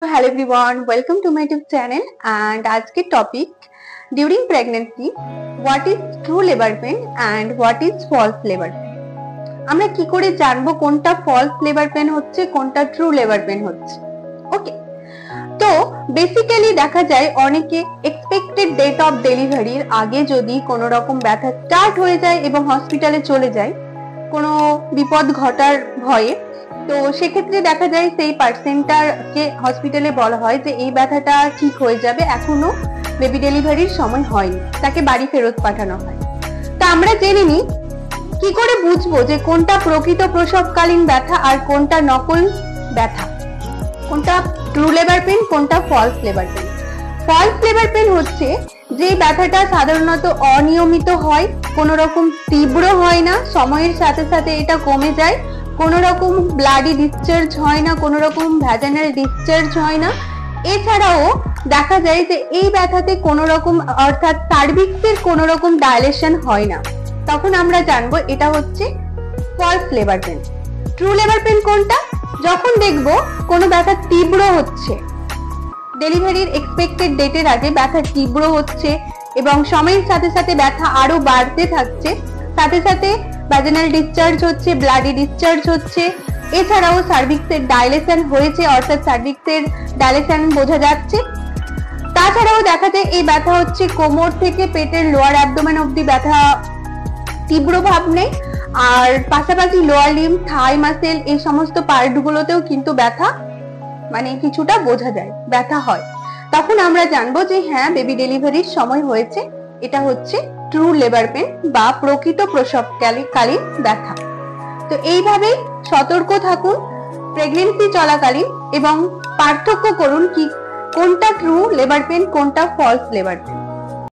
Hello everyone, welcome to my YouTube channel and আজকের topic during pregnancy what is true labor pain and what is false labor pain। আমরা কি করে জানবো কোনটা false labor pain হচ্ছে কোনটা true labor pain হচ্ছে। ওকে, তো বেসিক্যালি দেখা যায় অনেকে এক্সপেক্টেড ডেট অফ ডেলিভারির আগে যদি কোনো রকম ব্যথা স্টার্ট হয়ে যায় এবং হসপিটালে চলে যায় কোনো বিপদ ঘটার ভয়ে, তো সেক্ষেত্রে দেখা যায় সেই পার্সেন্টটাকে হসপিটালে বলা হয় যে এই ব্যথাটা ঠিক হয়ে যাবে, এখনো বেবি ডেলিভারির সময় হয়নি, তাকে বাড়ি ফেরত পাঠানো হয়। তা আমরা জেনে নিই কি করে বুঝবো যে কোনটা প্রকৃত প্রসবকালীন ব্যথা আর কোনটা নকল ব্যথা, কোনটা ট্রু লেবার পেন কোনটা false labour pain. False labour pain হচ্ছে যে ব্যথাটা সাধারণত অনিয়মিত হয়, কোনো রকম তীব্র হয় না, সময়ের সাথে সাথে এটা কমে যায়, কোনো রকম ব্লাডি ডিসচার্জ হয় না, কোনো রকম ভ্যাজানাল ডিসচার্জ হয় না। এছাড়াও দেখা যায় যে এই ব্যথাতে কোনো রকম অর্থাৎ সার্ভিক্সের কোনো রকম ডাইলেশন হয় না, তখন আমরা জানবো এটা হচ্ছে false labour pain. True labour pain কোনটা? যখন দেখবো কোনো ব্যথা তীব্র হচ্ছে, ডেলিভারির এক্সপেক্টেড ডেটের আগে ব্যথা তীব্র হচ্ছে এবং সময়ের সাথে সাথে ব্যথা আরো বাড়তে থাকছে, সাথে সাথে ভ্যাজানাল ডিসচার্জ হচ্ছে, ব্লাডি ডিসচার্জ হচ্ছে, এছাড়াও সার্ভিক্সের ডাইলেশন হয়েছে অর্থাৎ সার্ভিক্সের ডাইলেশন বোঝা যাচ্ছে। তাছাড়াও দেখা যায় এই ব্যথা হচ্ছে কোমর থেকে পেটের লোয়ার অ্যাবডোমেন অবধি ব্যথা তীব্র ভাব নেই, আর পাশাপাশি লোয়ার লিম্ব, থাই মাসেল এই সমস্ত পার্ট গুলোতেও কিন্তু ব্যথা মানে কিছুটা বোঝা যায়, ব্যথা হয়। তখন আমরা জানবো যে হ্যাঁ বেবি ডেলিভারির সময় হয়েছে, এটা হচ্ছে ট্রু লেবার পেন বা প্রকৃত প্রসবকালীন ব্যথা। তো এইভাবেই সতর্ক থাকুন প্রেগন্যান্সি চলাকালীন এবং পার্থক্য করুন কি কোনটা ট্রু লেবার পেন কোনটা ফলস লেবার পেন।